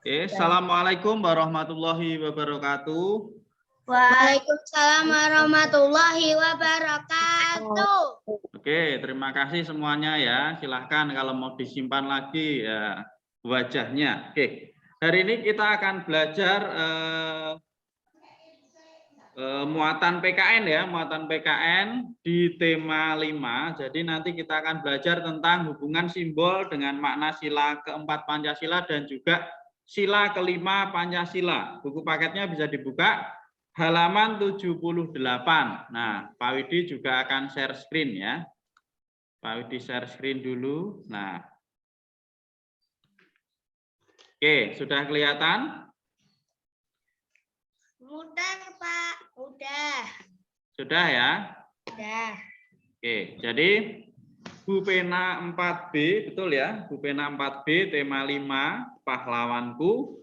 Assalamualaikum warahmatullahi wabarakatuh. Waalaikumsalam warahmatullahi wabarakatuh. Oke, terima kasih semuanya ya. Silahkan kalau mau disimpan lagi ya wajahnya. Oke, hari ini kita akan belajar muatan PKN ya, muatan PKN di tema 5. Jadi nanti kita akan belajar tentang hubungan simbol dengan makna sila keempat Pancasila dan juga sila kelima Pancasila. Buku paketnya bisa dibuka halaman 78. Nah, Pak Widi juga akan share screen ya. Pak Widi share screen dulu. Nah, oke, sudah kelihatan? Mudah, Pak. Udah. Sudah ya? Udah. Oke, jadi Bupena 4B, betul ya? Bupena 4B, tema 5, pahlawanku.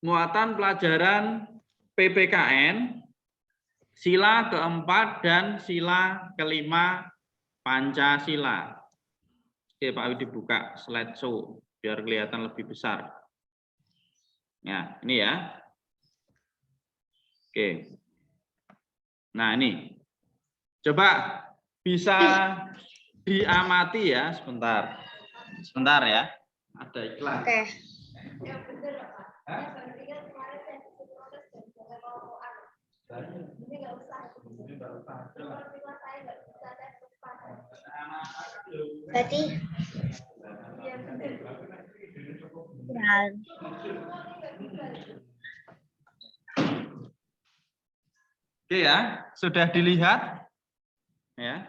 Muatan pelajaran PPKN, sila keempat dan sila kelima Pancasila. Oke, Pak Widi buka slideshow biar kelihatan lebih besar. Ya, ini ya. Oke. Nah, ini. Coba bisa diamati ya, sebentar. Sebentar ya. Ada iklan. Oke. Berarti Oke ya, sudah dilihat ya.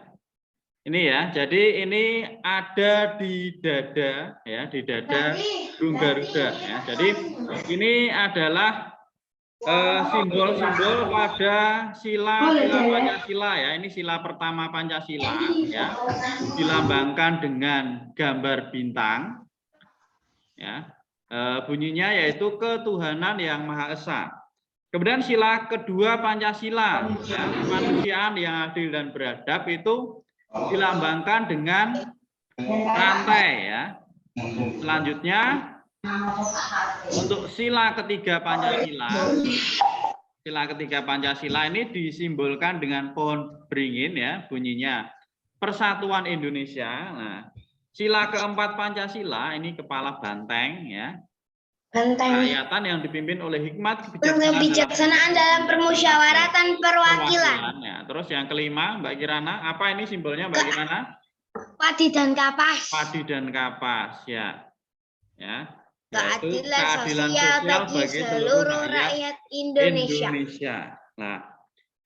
Ini ya, jadi ini ada di dada ya, di dada burung Garuda ya. Jadi ini adalah simbol-simbol pada sila Pancasila ya. Ini sila pertama Pancasila ya. Dilambangkan dengan gambar bintang ya. Bunyinya yaitu ketuhanan yang Maha Esa. Kemudian sila kedua Pancasila ya, kemanusiaan yang adil dan beradab itu dilambangkan dengan rantai ya. Selanjutnya untuk sila ketiga Pancasila ini disimbolkan dengan pohon beringin ya, bunyinya Persatuan Indonesia. Nah, sila keempat Pancasila ini kepala banteng ya. Rakyatan yang dipimpin oleh hikmat kebijaksanaan dalam permusyawaratan perwakilan. Ya, terus yang kelima, Mbak Kirana, apa ini simbolnya Mbak Kirana? Padi dan kapas. Padi dan kapas ya. Ya. Keadilan sosial bagi seluruh rakyat Indonesia. Nah,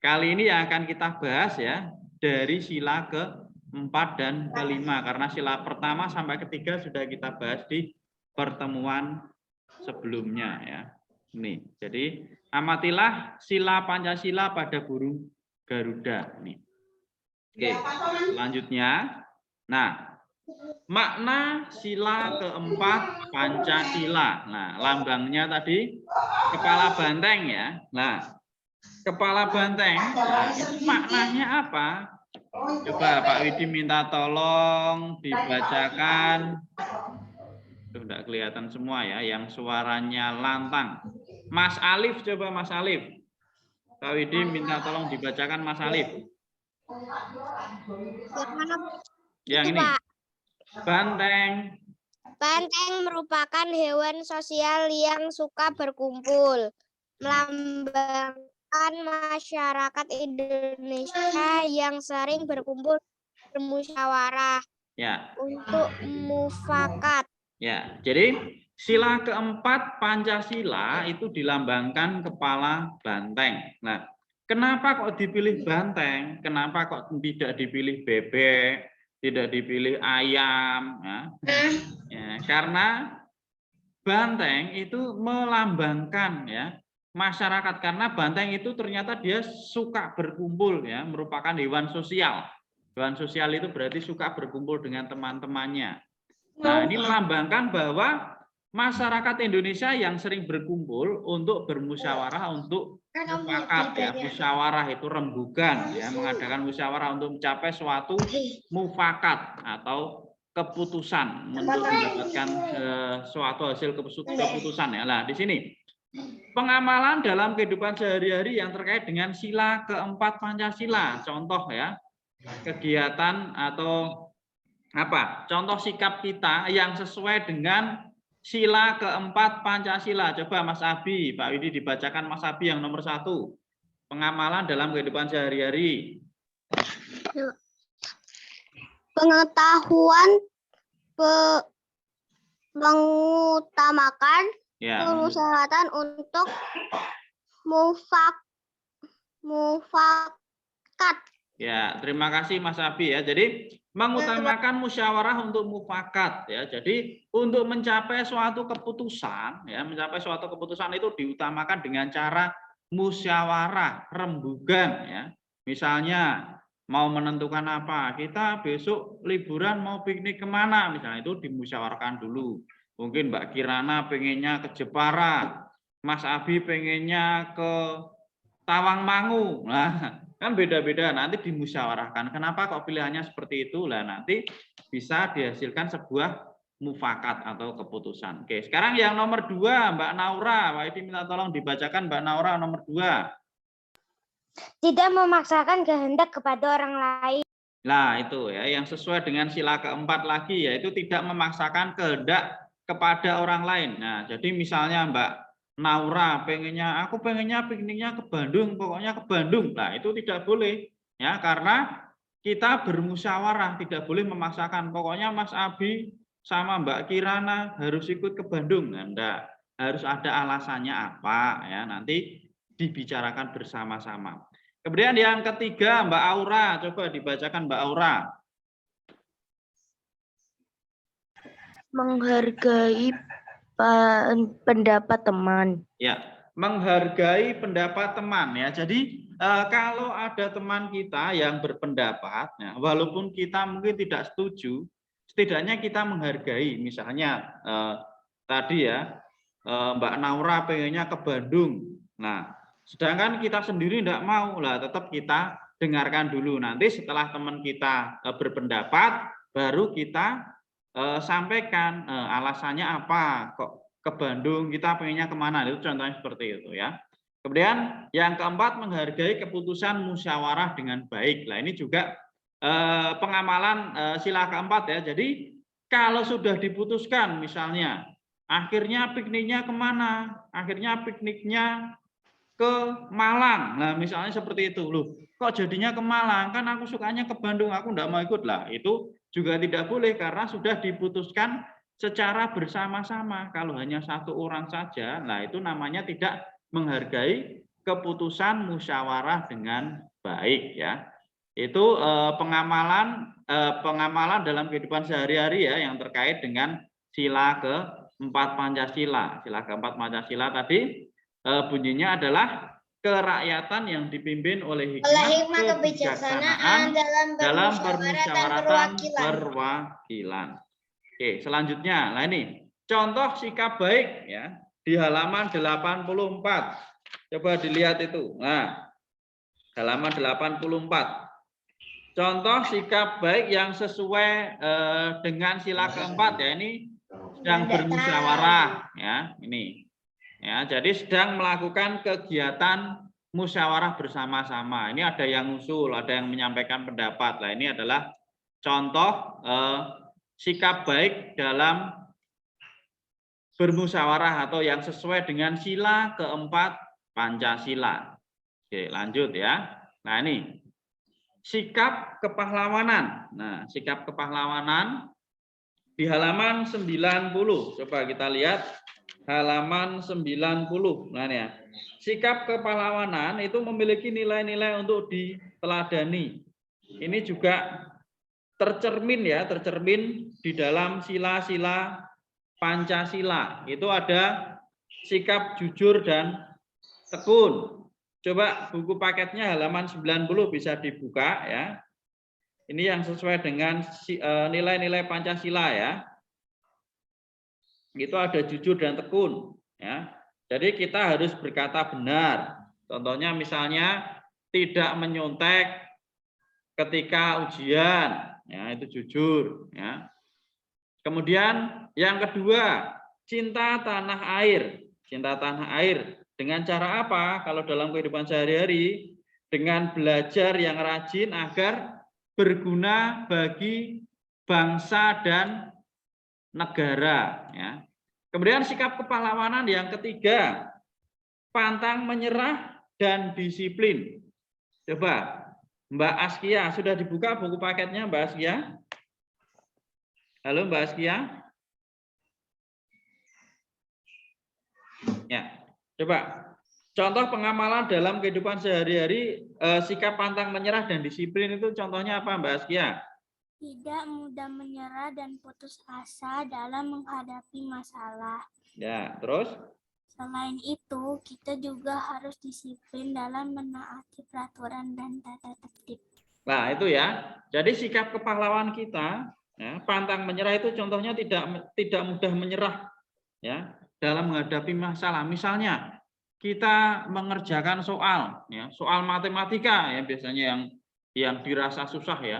kali ini yang akan kita bahas ya dari sila keempat dan kelima karena sila pertama sampai ketiga sudah kita bahas di pertemuan sebelumnya ya. Nih, jadi amatilah sila Pancasila pada burung Garuda nih. Oke, selanjutnya. Nah, makna sila keempat Pancasila. Nah, lambangnya tadi kepala banteng ya. Nah, kepala banteng, nah, itu maknanya apa? Coba Pak Widi minta tolong dibacakan. Itu enggak kelihatan semua ya, yang suaranya lantang. Mas Alif, coba Mas Alif. Pak Widi minta tolong dibacakan Mas Alif. Yang ini. Banteng. Banteng merupakan hewan sosial yang suka berkumpul, melambangkan masyarakat Indonesia yang sering berkumpul bermusyawarah ya. Untuk mufakat. Ya, jadi sila keempat Pancasila itu dilambangkan kepala banteng. Nah, kenapa kok dipilih banteng? Kenapa kok tidak dipilih bebek? Tidak dipilih ayam, ya, karena banteng itu melambangkan ya masyarakat karena banteng itu ternyata dia suka berkumpul ya, merupakan hewan sosial. Hewan sosial itu berarti suka berkumpul dengan teman-temannya. Nah, ini melambangkan bahwa masyarakat Indonesia yang sering berkumpul untuk bermusyawarah untuk mufakat ya, musyawarah itu rembugan ya, mengadakan musyawarah untuk mencapai suatu mufakat atau keputusan untuk mendapatkan suatu hasil keputusan ya. Nah, di sini pengamalan dalam kehidupan sehari-hari yang terkait dengan sila keempat Pancasila. Contoh ya, kegiatan atau apa? Contoh sikap kita yang sesuai dengan sila keempat Pancasila. Coba Mas Abi, Pak Widi dibacakan Mas Abi yang nomor 1. Pengamalan dalam kehidupan sehari-hari. Pengetahuan mengutamakan persyaratan untuk mufakat. Ya, terima kasih Mas Abi ya. Jadi mengutamakan musyawarah untuk mufakat ya. Jadi untuk mencapai suatu keputusan ya, mencapai suatu keputusan itu diutamakan dengan cara musyawarah rembugan ya. Misalnya mau menentukan apa, kita besok liburan mau piknik kemana, misalnya itu dimusyawarahkan dulu. Mungkin Mbak Kirana pengennya ke Jepara, Mas Abi pengennya ke Tawangmangu. Nah, kan beda-beda, nanti dimusyawarahkan. Kenapa kok pilihannya seperti itu? Lah nanti bisa dihasilkan sebuah mufakat atau keputusan. Oke, sekarang yang nomor 2, Mbak Naura. Pak Edi minta tolong dibacakan Mbak Naura nomor 2. Tidak memaksakan kehendak kepada orang lain. Nah, itu ya, yang sesuai dengan sila keempat lagi, yaitu tidak memaksakan kehendak kepada orang lain. Nah, jadi misalnya Mbak Naura aku pengennya pikniknya ke Bandung, pokoknya ke Bandung. Nah, itu tidak boleh ya, karena kita bermusyawarah, tidak boleh memaksakan. Pokoknya Mas Abi sama Mbak Kirana harus ikut ke Bandung. Nah, enggak, harus ada alasannya apa ya, nanti dibicarakan bersama-sama. Kemudian yang ketiga Mbak Aura, coba dibacakan Mbak Aura. Menghargai pendapat teman. Ya, menghargai pendapat teman ya. Jadi kalau ada teman kita yang berpendapat, ya, walaupun kita mungkin tidak setuju, setidaknya kita menghargai. Misalnya tadi ya Mbak Naura pengennya ke Bandung. Nah, sedangkan kita sendiri tidak mau lah, tetap kita dengarkan dulu. Nanti setelah teman kita berpendapat, baru kita sampaikan alasannya apa kok ke Bandung, kita pengennya kemana, itu contohnya seperti itu ya. Kemudian yang keempat, menghargai keputusan musyawarah dengan baik. Nah, ini juga pengamalan sila keempat ya. Jadi kalau sudah diputuskan misalnya, akhirnya pikniknya kemana? Akhirnya pikniknya ke Malang. Nah, misalnya seperti itu. Loh, kok jadinya ke Malang? Kan aku sukanya ke Bandung, aku enggak mau ikut lah. Itu juga tidak boleh karena sudah diputuskan secara bersama-sama. Kalau hanya satu orang saja, nah itu namanya tidak menghargai keputusan musyawarah dengan baik ya. Itu pengamalan dalam kehidupan sehari-hari ya yang terkait dengan sila keempat Pancasila. Sila keempat Pancasila tadi bunyinya adalah kerakyatan yang dipimpin oleh hikmah kebijaksanaan dalam permusyawaratan perwakilan. Oke, selanjutnya. Nah ini contoh sikap baik ya di halaman 84. Coba dilihat itu. Nah, halaman 84. Contoh sikap baik yang sesuai dengan sila keempat ya, ini sedang bermusyawarah ya, ini. Ya, jadi sedang melakukan kegiatan musyawarah bersama-sama. Ini ada yang usul, ada yang menyampaikan pendapat. Nah, ini adalah contoh sikap baik dalam bermusyawarah atau yang sesuai dengan sila keempat Pancasila. Oke, lanjut ya. Nah, ini sikap kepahlawanan. Nah, sikap kepahlawanan di halaman 90. Coba kita lihat halaman 90. Nah, ya. Sikap kepahlawanan itu memiliki nilai-nilai untuk diteladani. Ini juga tercermin di dalam sila-sila Pancasila. Itu ada sikap jujur dan tekun. Coba buku paketnya halaman 90 bisa dibuka ya. Ini yang sesuai dengan nilai-nilai Pancasila ya. Itu ada jujur dan tekun ya. Jadi kita harus berkata benar. Contohnya misalnya tidak menyontek ketika ujian, ya itu jujur ya. Kemudian yang kedua, cinta tanah air. Cinta tanah air dengan cara apa? Kalau dalam kehidupan sehari-hari, dengan belajar yang rajin agar berguna bagi bangsa dan negara. Ya. Kemudian sikap kepahlawanan yang ketiga, pantang menyerah dan disiplin. Coba, Mbak Askia, sudah dibuka buku paketnya Mbak Askia? Halo Mbak Askia? Ya, coba. Contoh pengamalan dalam kehidupan sehari-hari, sikap pantang menyerah dan disiplin itu contohnya apa Mbak Askia? Tidak mudah menyerah dan putus asa dalam menghadapi masalah. Ya, terus? Selain itu, kita juga harus disiplin dalam menaati peraturan dan tata tertib. Nah, itu ya. Jadi sikap kepahlawan kita, ya, pantang menyerah itu contohnya tidak mudah menyerah, ya, dalam menghadapi masalah. Misalnya kita mengerjakan soal, ya, soal matematika, ya, biasanya yang dirasa susah, ya,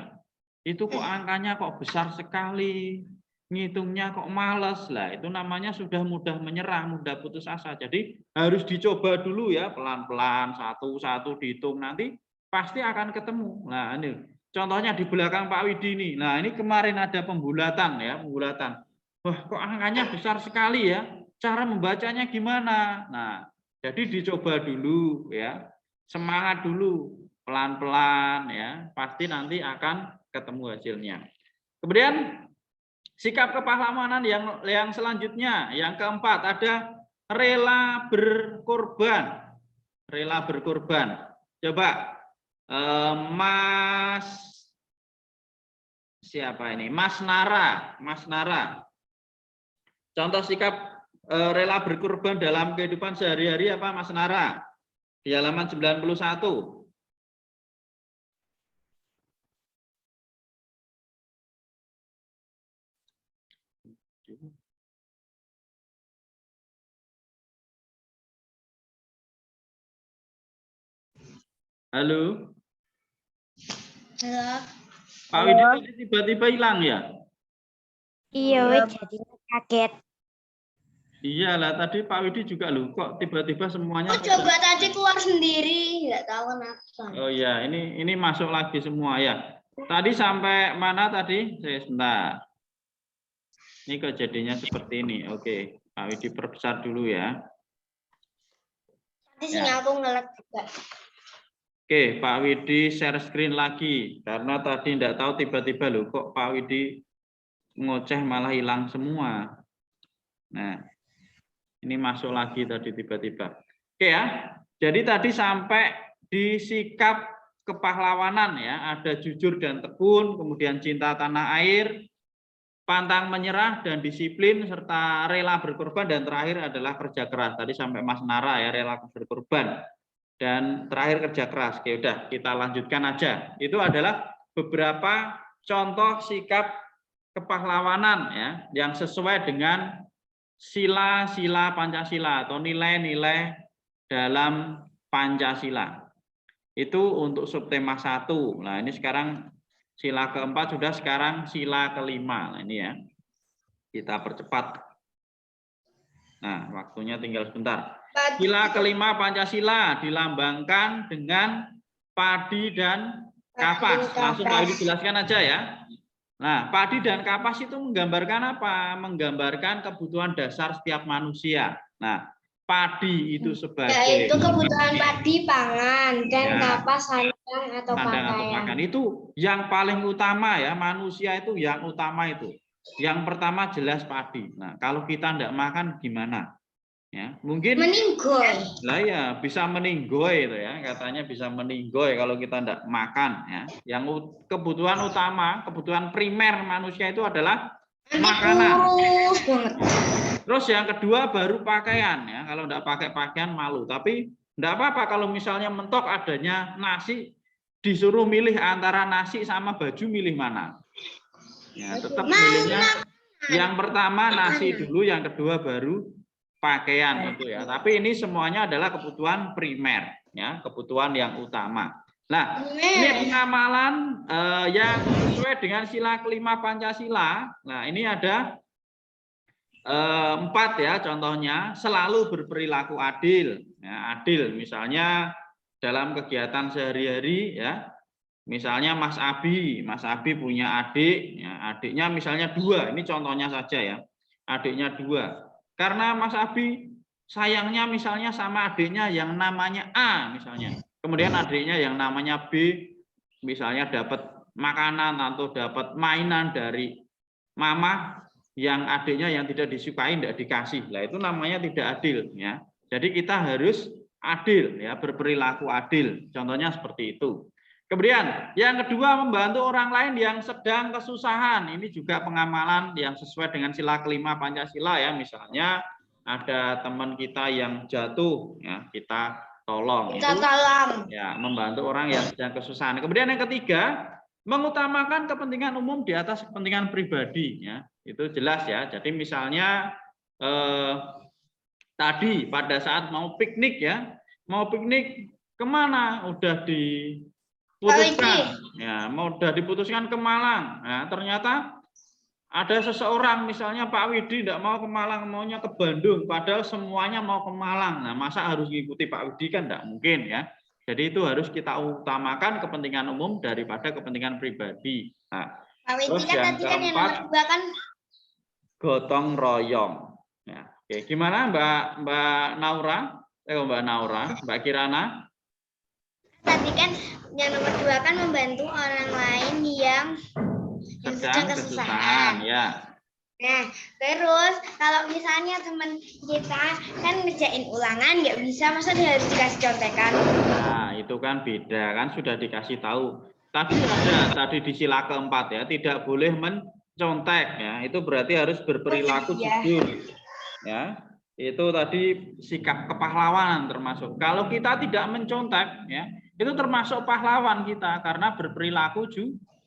itu kok angkanya kok besar sekali, ngitungnya kok males, lah itu namanya sudah mudah menyerah, mudah putus asa. Jadi harus dicoba dulu ya, pelan-pelan, satu-satu dihitung, nanti pasti akan ketemu. Nah ini contohnya di belakang Pak Widi ini. Nah ini kemarin ada pembulatan ya, pembulatan. Wah kok angkanya besar sekali ya, cara membacanya gimana? Nah jadi dicoba dulu ya, semangat dulu, pelan-pelan ya, pasti nanti akan ketemu hasilnya. Kemudian sikap kepahlawanan yang selanjutnya, yang keempat ada rela berkorban. Rela berkorban. Coba Mas siapa ini? Mas Nara, Mas Nara. Contoh sikap rela berkorban dalam kehidupan sehari-hari apa Mas Nara? Di halaman 91. Halo. Halo. Pak Widi tiba-tiba hilang ya? Iya, jadi kaget. Iyalah tadi Pak Widi juga loh kok tiba-tiba semuanya. Aku coba tadi keluar sendiri, nggak tahu kenapa. Oh iya, ini masuk lagi semua ya. Tadi sampai mana tadi? Saya sebentar. Ini kok jadinya seperti ini. Oke, Pak Widi perbesar dulu ya. Tadi sinyal aku ngelag juga. Oke, Pak Widi share screen lagi karena tadi enggak tahu tiba-tiba loh kok Pak Widi ngoceh malah hilang semua. Nah, ini masuk lagi tadi tiba-tiba. Oke ya. Jadi tadi sampai di sikap kepahlawanan ya, ada jujur dan tekun, kemudian cinta tanah air, pantang menyerah dan disiplin serta rela berkorban, dan terakhir adalah kerja keras. Tadi sampai Mas Nara ya, rela berkorban. Dan terakhir kerja keras. Oke, udah kita lanjutkan aja. Itu adalah beberapa contoh sikap kepahlawanan ya yang sesuai dengan sila-sila Pancasila atau nilai-nilai dalam Pancasila. Itu untuk subtema 1. Nah, ini sekarang sila keempat sudah, sekarang sila kelima. Nah, ini ya. Kita percepat. Nah, waktunya tinggal sebentar. Sila kelima Pancasila dilambangkan dengan padi dan kapas. Langsung Pak Widi jelaskan aja ya. Nah, padi dan kapas itu menggambarkan apa? Menggambarkan kebutuhan dasar setiap manusia. Nah, padi itu sebagai Yaitu kebutuhan padi pangan dan ya, kapas sandang atau pakaian. Itu yang paling utama ya, manusia itu yang utama itu. Yang pertama jelas padi. Nah, kalau kita tidak makan gimana? Ya, mungkin meninggoy. Lah ya, bisa meninggoy itu ya, katanya bisa meninggoy kalau kita tidak makan ya. Yang kebutuhan utama, kebutuhan primer manusia itu adalah makanan. Terus yang kedua baru pakaian ya. Kalau tidak pakai pakaian malu, tapi tidak apa-apa kalau misalnya mentok adanya nasi, disuruh milih antara nasi sama baju, milih mana? Ya, tetap milihnya yang pertama nasi dulu, yang kedua baru pakaian itu ya. Tapi ini semuanya adalah kebutuhan primer ya, kebutuhan yang utama. Nah, ini pengamalan yang sesuai dengan sila kelima Pancasila. Nah, ini ada 4 ya contohnya. Selalu berperilaku adil. Ya, adil misalnya dalam kegiatan sehari-hari ya. Misalnya Mas Abi punya adik, ya, adiknya misalnya 2. Ini contohnya saja ya. Adiknya 2. Karena Mas Abi sayangnya misalnya sama adiknya yang namanya A misalnya. Kemudian adiknya yang namanya B misalnya dapat makanan atau dapat mainan dari mama yang adiknya yang tidak disukai tidak dikasih. Lah itu namanya tidak adil ya. Jadi kita harus adil ya, berperilaku adil. Contohnya seperti itu. Kemudian yang kedua, membantu orang lain yang sedang kesusahan. Ini juga pengamalan yang sesuai dengan sila kelima Pancasila ya. Misalnya ada teman kita yang jatuh ya, kita tolong. Kita tolong. Ya, membantu orang yang sedang kesusahan. Kemudian yang ketiga, mengutamakan kepentingan umum di atas kepentingan pribadi ya. Itu jelas ya. Jadi misalnya tadi pada saat mau piknik ya, mau piknik kemana? Udah diputuskan ya, mau udah diputuskan ke Malang. Nah, ternyata ada seseorang misalnya Pak Widi tidak mau ke Malang, maunya ke Bandung, padahal semuanya mau ke Malang. Nah, masa harus mengikuti Pak Widi kan tidak mungkin ya. Jadi itu harus kita utamakan kepentingan umum daripada kepentingan pribadi. Nah, terus yang keempat, gotong royong. Ya, oke. Gimana Mbak Naura? Mbak Kirana? Tadi kan yang nomor 2 kan membantu orang lain yang sedang kesusahan. Ya. Nah, terus kalau misalnya teman kita kan ngerjain ulangan nggak bisa, masa dia harus dikasih contekan? Nah, itu kan beda, kan sudah dikasih tahu. Tadi ada di sila keempat ya, tidak boleh mencontek ya. Itu berarti harus berperilaku jujur. Ya. Itu tadi sikap kepahlawanan termasuk. Kalau kita tidak mencontek ya, itu termasuk pahlawan kita karena berperilaku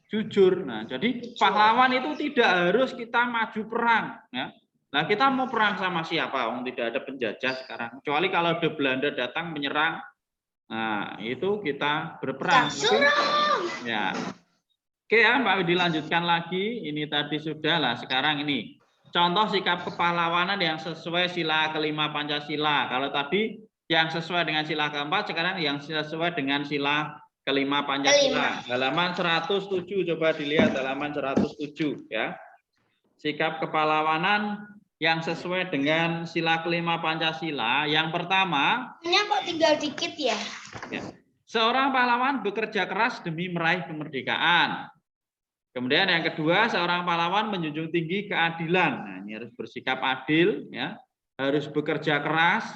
jujur. Nah, jadi pahlawan itu tidak harus kita maju perang ya. Nah, kita mau perang sama siapa? Tidak ada penjajah sekarang. Kecuali kalau ada Belanda datang menyerang. Nah, itu kita berperang. Ya. Oke ya, Mbak, dilanjutkan lagi. Ini tadi sudah lah. Sekarang ini contoh sikap kepahlawanan yang sesuai sila kelima Pancasila. Kalau tadi yang sesuai dengan sila keempat, sekarang yang sesuai dengan sila kelima Pancasila. Halaman 107, coba dilihat halaman 107 ya. Sikap kepahlawanan yang sesuai dengan sila kelima Pancasila. Yang pertama, kok tinggal dikit ya? Seorang pahlawan bekerja keras demi meraih kemerdekaan. Kemudian yang kedua, seorang pahlawan menjunjung tinggi keadilan. Nah, ini harus bersikap adil ya, harus bekerja keras.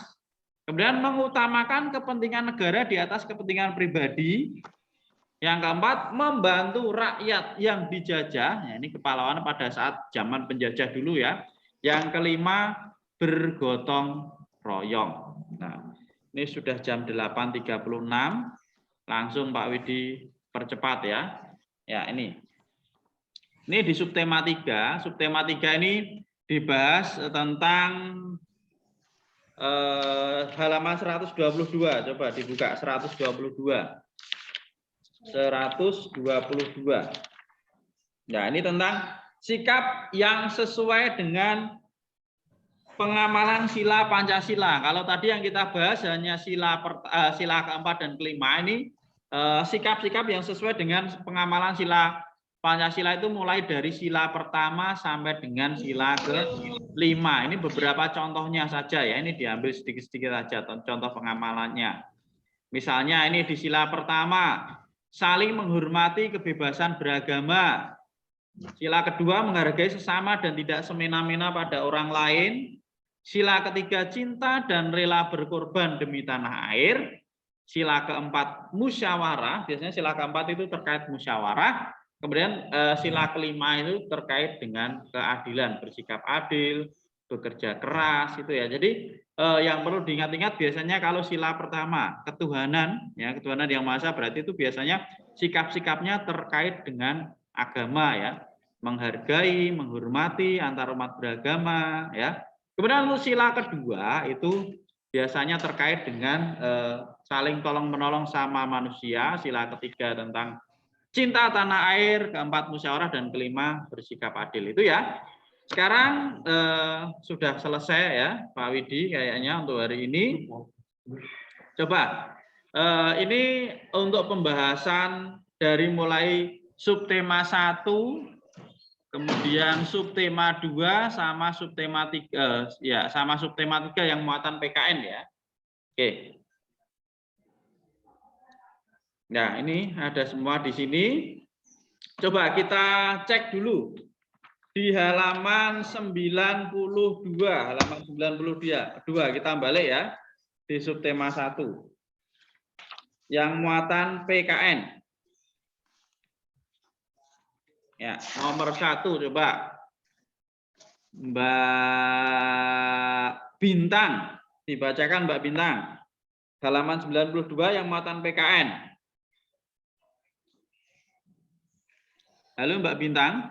Kemudian mengutamakan kepentingan negara di atas kepentingan pribadi. Yang keempat, membantu rakyat yang dijajah. Ya, ini kepahlawanan pada saat zaman penjajah dulu ya. Yang kelima, bergotong royong. Nah, ini sudah jam 8.36. Langsung Pak Widi percepat ya. Ya, ini di subtema 3. Subtema 3 ini dibahas tentang halaman 122. Coba dibuka 122. 122. Nah, ini tentang sikap yang sesuai dengan pengamalan sila Pancasila. Kalau tadi yang kita bahas hanya sila keempat dan kelima, ini sikap-sikap yang sesuai dengan pengamalan sila Pancasila itu mulai dari sila pertama sampai dengan sila kelima. Ini beberapa contohnya saja ya. Ini diambil sedikit-sedikit saja contoh pengamalannya. Misalnya ini di sila pertama, saling menghormati kebebasan beragama. Sila kedua, menghargai sesama dan tidak semena-mena pada orang lain. Sila ketiga, cinta dan rela berkorban demi tanah air. Sila keempat, musyawarah. Biasanya sila keempat itu terkait musyawarah. Kemudian sila kelima itu terkait dengan keadilan, bersikap adil, bekerja keras itu ya. Jadi yang perlu diingat-ingat biasanya kalau sila pertama ketuhanan ya, ketuhanan yang maha esa, berarti itu biasanya sikap-sikapnya terkait dengan agama ya, menghargai, menghormati antar umat beragama ya. Kemudian untuk sila kedua itu biasanya terkait dengan saling tolong-menolong sama manusia, sila ketiga tentang cinta tanah air, keempat musyawarah, dan kelima bersikap adil. Itu ya. Sekarang sudah selesai ya Pak Widi kayaknya untuk hari ini. Coba ini untuk pembahasan dari mulai subtema 1, kemudian subtema 2 sama subtema 3 ya, sama subtema 3 yang muatan PKN ya. Oke. Nah, ini ada semua di sini. Coba kita cek dulu di halaman 92, halaman 92 kita balik ya di subtema 1. Yang muatan PKN. Ya, nomor 1 coba. Mbak Bintang, dibacakan Mbak Bintang. Halaman 92 yang muatan PKN. Halo Mbak Bintang.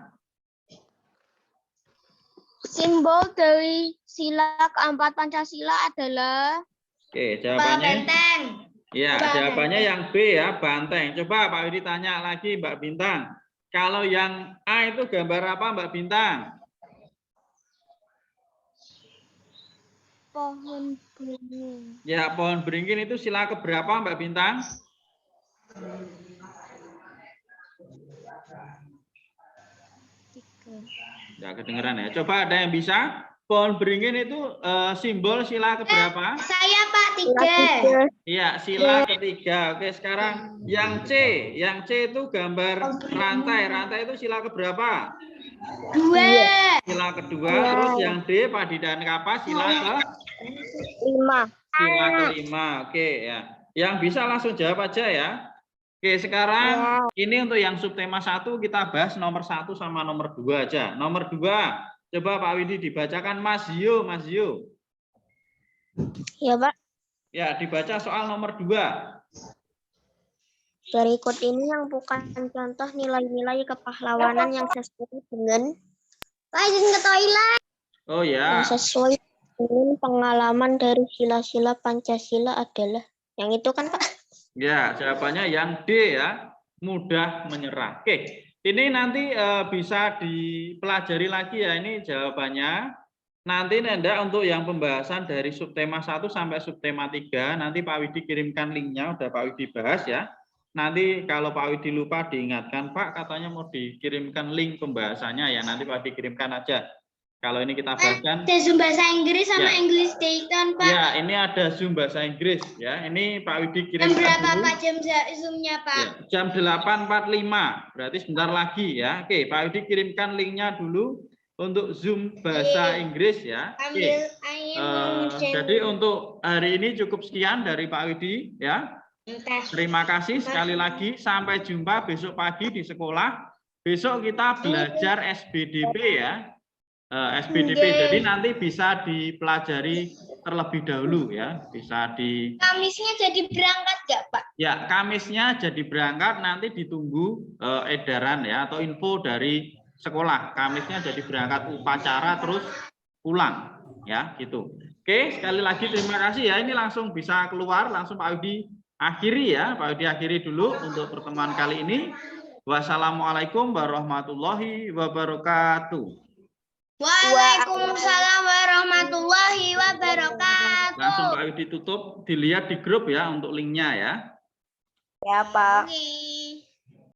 Simbol dari sila keempat Pancasila adalah Oke, jawabannya. Banteng. Ya, jawabannya yang B ya, banteng. Coba Pak Widi tanya lagi Mbak Bintang. Kalau yang A itu gambar apa Mbak Bintang? pohon beringin. Ya, pohon beringin itu sila keberapa Mbak Bintang? Ya, kedengeran ya. Coba ada yang bisa? Pohon beringin itu simbol sila keberapa? Saya Pak 3. Iya, sila ketiga. Oke, sekarang yang C. Yang C itu gambar rantai. Rantai itu sila keberapa? 2. Sila kedua. Terus yang D, Padi dan Kapas, sila ke? 5. Sila kelima. Oke, ya. Yang bisa langsung jawab aja ya. Oke, sekarang ini untuk yang subtema 1 kita bahas nomor 1 sama nomor 2 aja. Nomor 2, coba Pak Widi dibacakan Mas Yo, Mas Yo. Ya, Pak. Ya, dibaca soal nomor 2. Berikut ini yang bukan contoh nilai-nilai kepahlawanan yang sesuai dengan Izin ke toilet. Oh ya. yang sesuai dengan pengalaman dari sila-sila Pancasila adalah yang itu kan Pak? Ya, jawabannya yang D ya, mudah menyerah. Oke, ini nanti bisa dipelajari lagi ya, ini jawabannya. Nanti Nanda untuk yang pembahasan dari subtema 1 sampai subtema 3, nanti Pak Widi kirimkan linknya, udah Pak Widi bahas ya. Nanti kalau Pak Widi lupa diingatkan, Pak katanya mau dikirimkan link pembahasannya ya, nanti Pak Widi kirimkan aja. Kalau ini kita bahaskan. Ada Zoom bahasa Inggris sama Ya. English Dayton Pak. Ya, ini ada Zoom bahasa Inggris ya. Ini Pak Widi Jam kirimkan berapa dulu. Pak jam Zoom-nya Pak? Ya, jam 8.45, berarti sebentar lagi ya. Oke, Pak Widi kirimkan linknya dulu untuk Zoom bahasa Inggris ya. Oke. Jadi untuk hari ini cukup sekian dari Pak Widi ya. Terima kasih sekali lagi. Sampai jumpa besok pagi di sekolah. Besok kita belajar SBDP ya. SBDP, jadi nanti bisa dipelajari terlebih dahulu ya, bisa di. Kamisnya jadi berangkat nggak Pak? Ya, Kamisnya jadi berangkat, nanti ditunggu edaran ya atau info dari sekolah. Kamisnya jadi berangkat upacara terus pulang ya, gitu. Oke, sekali lagi terima kasih ya. Ini langsung bisa keluar, langsung Pak Widi akhiri ya, Pak Widi akhiri dulu untuk pertemuan kali ini. Wassalamualaikum warahmatullahi wabarakatuh. Waalaikumsalam warahmatullahi wabarakatuh. Langsung Pak Widi tutup, dilihat di grup ya untuk linknya ya. Ya, Pak. Oke.